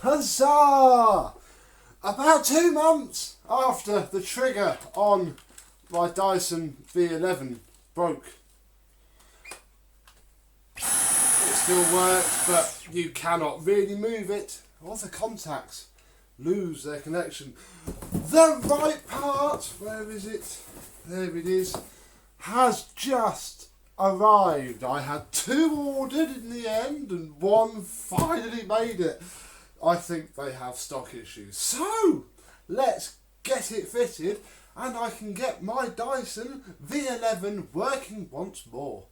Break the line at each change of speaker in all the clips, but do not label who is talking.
Huzzah! About 2 months after the trigger on my Dyson V11 broke. It still works, but you cannot really move it. All the contacts lose their connection. The right part, where is it? There it is, has just arrived. I had 2 ordered in the end and 1 finally made it. I think they have stock issues. So, let's get it fitted and I can get my Dyson V11 working once more.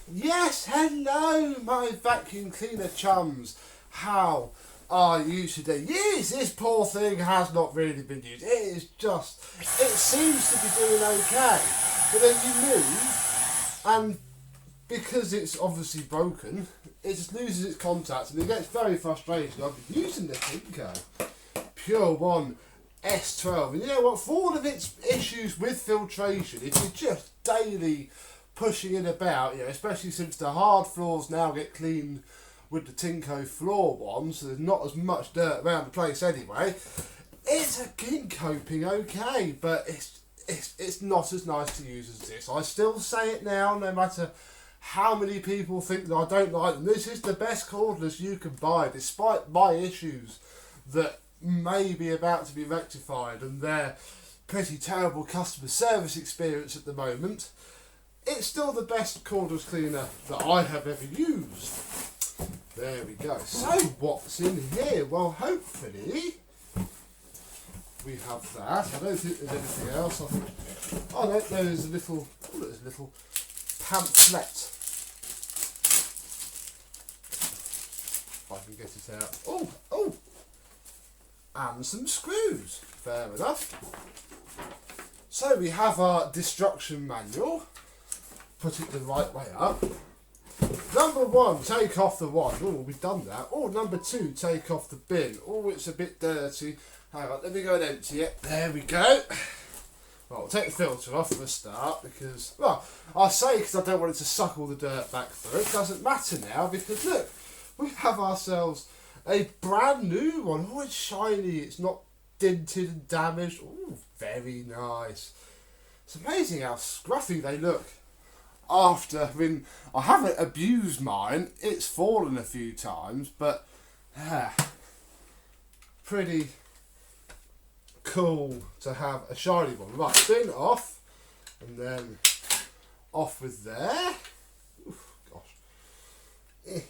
Yes, hello my vacuum cleaner chums. How are you today? Yes, this poor thing has not really been used. It is just, it seems to be doing okay. But then you move, and because it's obviously broken, it just loses its contact and it gets very frustrating. I've been using the Tinko Pure One S12. And you know what, for all of its issues with filtration, if you're just daily pushing it about, you know, especially since the hard floors now get cleaned with the Tinko floor one, so there's not as much dirt around the place anyway. It's been coping okay, but it's not as nice to use as this. I still say it now, no matter how many people think that I don't like them. This is the best cordless you can buy, despite my issues that may be about to be rectified and their pretty terrible customer service experience at the moment. It's still the best cordless cleaner that I have ever used. There we go. So what's in here? Well, hopefully we have that. I don't think there's anything else. I think, oh no, there's a little, there's a little pamphlet. If I can get it out. Oh, and some screws. Fair enough. So we have our destruction manual. Put it the right way up. Number 1, take off the wand. Oh, we've done that. Oh, number 2, take off the bin. Oh, it's a bit dirty. Hang on, let me go and empty it. There we go. Well, I'll take the filter off for a start because, well, I say because I don't want it to suck all the dirt back through. It doesn't matter now because look, we have ourselves a brand new one. Oh, it's shiny. It's not dented and damaged. Oh, very nice. It's amazing how scruffy they look. After, I mean, I haven't abused mine, it's fallen a few times, but pretty cool to have a shiny one. Right, bin off, and then off with there. Oof, gosh.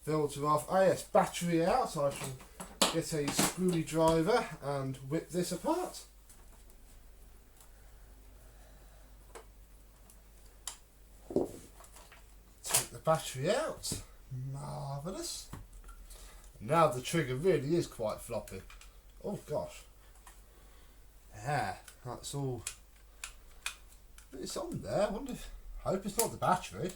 Filter off. Ah yes, battery out. I shall get a screwdriver and whip this apart. Battery out. Marvellous. Now the trigger really is quite floppy. Oh gosh. Yeah, that's all. It's on there. I wonder if, hope it's not the battery.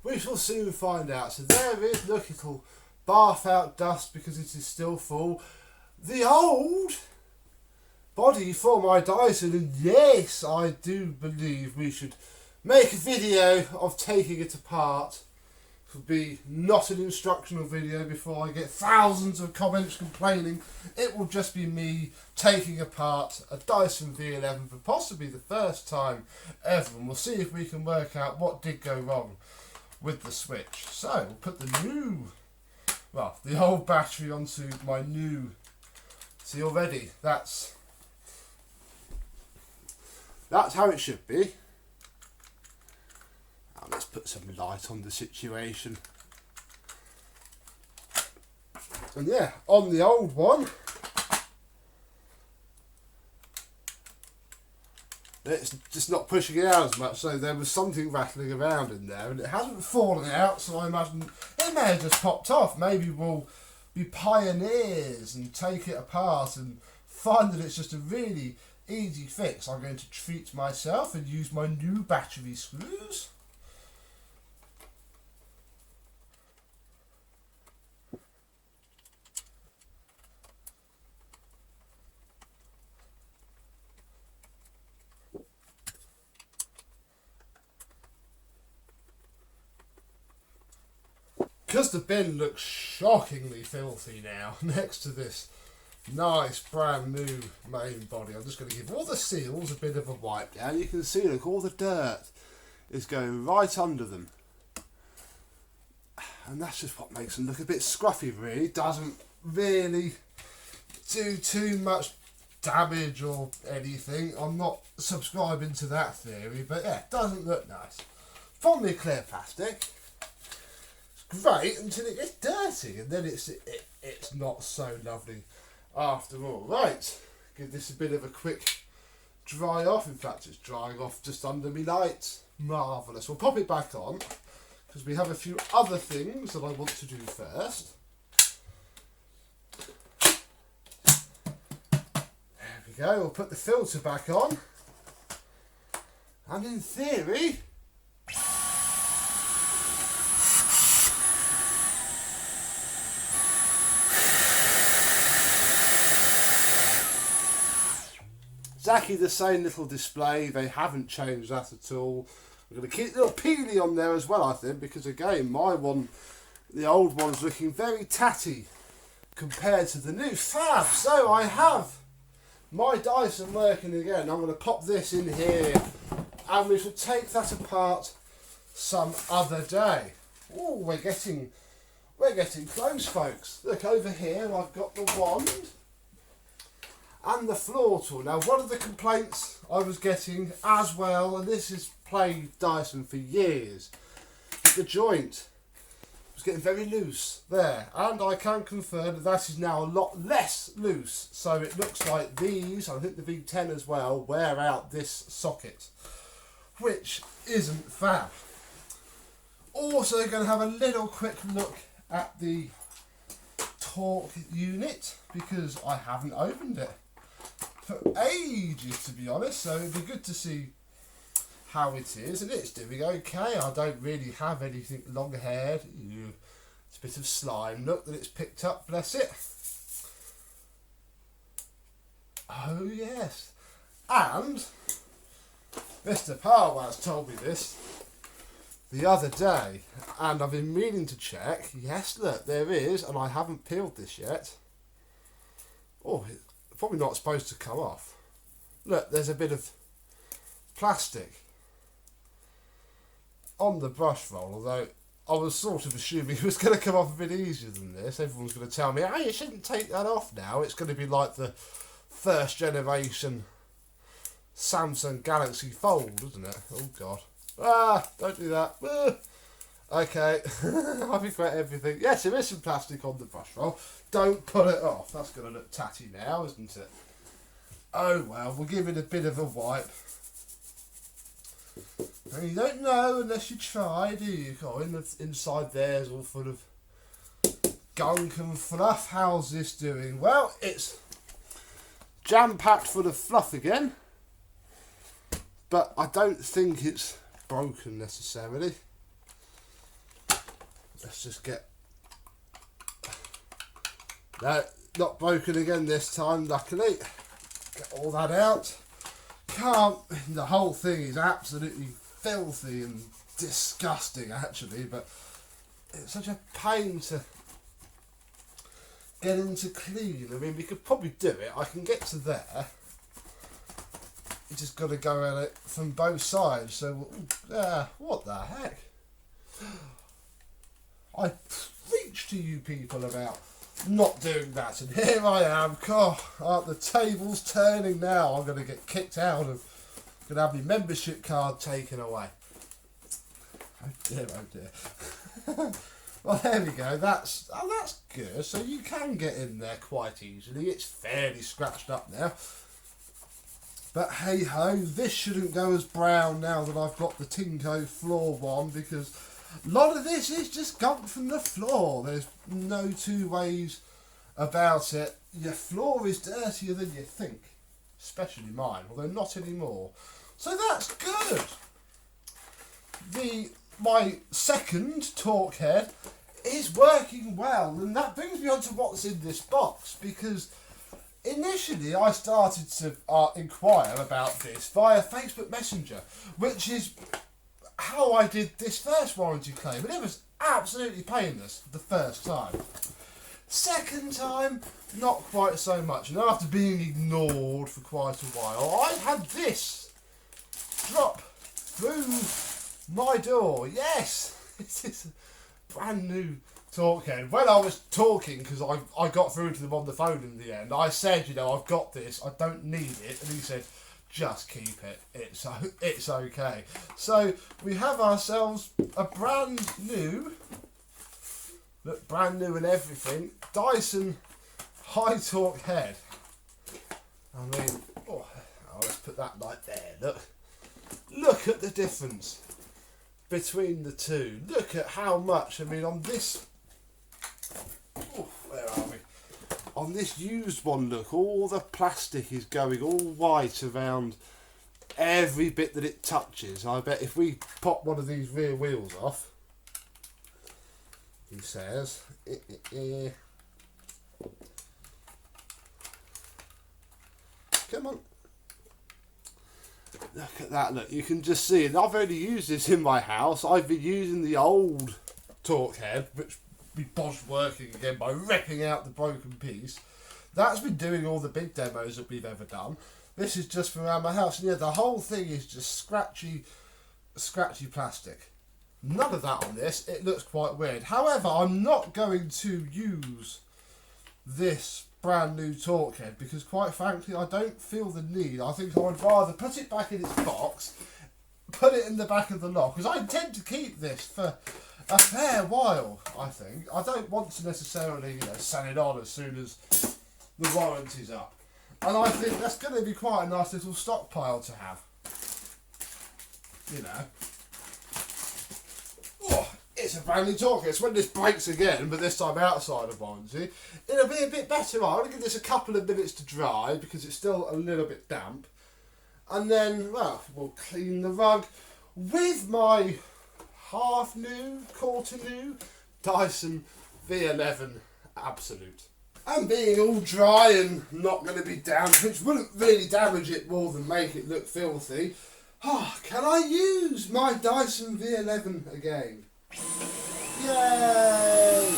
We shall soon find out. So there is, look, it'll barf out dust because it is still full. The old body for my Dyson, and yes, I do believe we should make a video of taking it apart. It will be not an instructional video before I get thousands of comments complaining. It will just be me taking apart a Dyson V11 for possibly the first time ever, and we'll see if we can work out what did go wrong with the switch. So we'll put the old battery onto my new. See, already that's how it should be. Let's put some light on the situation. And yeah, on the old one, it's just not pushing it out as much, so there was something rattling around in there, and it hasn't fallen out, so I imagine it may have just popped off. Maybe we'll be pioneers and take it apart and find that it's just a really easy fix. I'm going to treat myself and use my new battery screws. because the bin looks shockingly filthy now next to this nice brand new main body, I'm just going to give all the seals a bit of a wipe down. You can see, look, all the dirt is going right under them. And that's just what makes them look a bit scruffy, really. Doesn't really do too much damage or anything. I'm not subscribing to that theory, but yeah, it doesn't look nice. From the clear plastic, it's great until it gets dirty, and then it's not so lovely after all. Right, give this a bit of a quick dry off. In fact, it's drying off just under me lights. Marvellous. We'll pop it back on, because we have a few other things that I want to do first. There we go, we'll put the filter back on. And in theory, exactly the same little display. They haven't changed that at all. We're going to keep the little peely on there as well, I think, because again, my one, the old one's looking very tatty compared to the new. Fab! So I have my Dyson working again. I'm going to pop this in here and we shall take that apart some other day. Oh, we're getting close, folks. Look over here, I've got the wand and the floor tool. Now, one of the complaints I was getting as well, and this has played Dyson for years, the joint was getting very loose there, and I can confirm that is now a lot less loose. So it looks like these, I think the V10 as well, wear out this socket, which isn't fab. Also going to have a little quick look at the torque unit, because I haven't opened it for ages, to be honest, so it'd be good to see how it is, and it's doing okay. I don't really have anything long haired. It's a bit of slime, look, that it's picked up, bless it. Oh yes, and Mr. Parwaz told me this the other day, and I've been meaning to check. Yes, look, there is, and I haven't peeled this yet. Oh, it's probably not supposed to come off. Look, there's a bit of plastic on the brush roll, although I was sort of assuming it was going to come off a bit easier than this. Everyone's going to tell me, hey, you shouldn't take that off now. It's going to be like the first generation Samsung Galaxy Fold, isn't it? Oh, God. Ah, don't do that. Okay, I regret everything. Yes, there is some plastic on the brush roll. Don't pull it off. That's going to look tatty now, isn't it? Oh, well, we'll give it a bit of a wipe. And you don't know unless you try, do you? Oh, inside there is all full of gunk and fluff. How's this doing? Well, it's jam-packed full of fluff again. But I don't think it's broken necessarily. Let's just get... No, not broken again this time, luckily. Get all that out. The whole thing is absolutely filthy and disgusting, actually, but it's such a pain to get into clean. I mean, we could probably do it. I can get to there. You just got to go at it from both sides. So, what the heck? I preach to you people about not doing that, and here I am. God, the table's turning now. I'm going to get kicked out and going to have my membership card taken away. Oh dear, oh dear. Well, there we go. That's good. So you can get in there quite easily. It's fairly scratched up now. But hey ho, this shouldn't go as brown now that I've got the Tinko floor one, because a lot of this is just gunk from the floor. There's no two ways about it. Your floor is dirtier than you think, especially mine, although not anymore. So that's good. My second torque head is working well, and that brings me on to what's in this box, because initially I started to inquire about this via Facebook Messenger, which is how I did this first warranty claim, and it was absolutely painless the first time. Second time, not quite so much. And after being ignored for quite a while, I had this drop through my door. Yes, it is a brand new talk head. When I was talking, because I got through to them on the phone in the end, I said, you know, I've got this, I don't need it. And he said, just keep it, it's okay. So we have ourselves a brand new, look, brand new and everything, Dyson high torque head. I mean, oh, let's put that like there. Look at the difference between the two. Look at how much. I mean, on this, oh, where are we? On this used one, look, all the plastic is going all white around every bit that it touches. I bet if we pop one of these rear wheels off, he says, come on. Look at that, look, you can just see it. I've only used this in my house. I've been using the old torque head, which we bodged working again by ripping out the broken piece. That's been doing all the big demos that we've ever done. This is just from around my house. And yeah, the whole thing is just scratchy plastic. None of that on this. It looks quite weird. However, I'm not going to use this brand new torque head because quite frankly I don't feel the need. I think I would rather put it back in its box, put it in the back of the lot, because I intend to keep this for a fair while. I think I don't want to necessarily, you know, sell it on as soon as the warranty's up, and I think that's going to be quite a nice little stockpile to have, you know. Oh, it's a brand new torque head. It's when this breaks again, but this time outside of warranty, it'll be a bit better. I'm going to give this a couple of minutes to dry because it's still a little bit damp. And then, well, we'll clean the rug with my half new, quarter new Dyson V11 Absolute. And being all dry and not going to be damp, which wouldn't really damage it more than make it look filthy. Can I use my Dyson V11 again? Yay!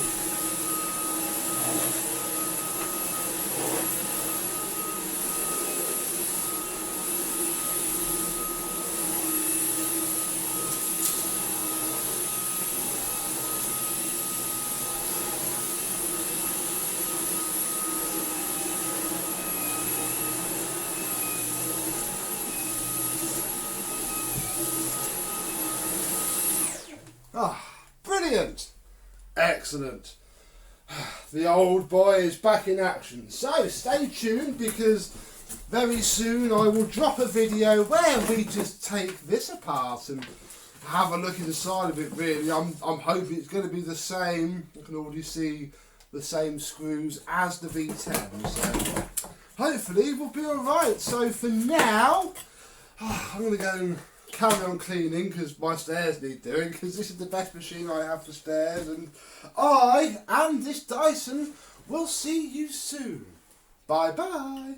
Brilliant! Excellent. The old boy is back in action. So stay tuned because very soon I will drop a video where we just take this apart and have a look inside of it really. I'm hoping it's going to be the same. I can already see the same screws as the V10. So hopefully we'll be alright. So for now, I'm going to go and carry on cleaning because my stairs need doing, because this is the best machine I have for stairs, and I and this Dyson will see you soon. Bye bye.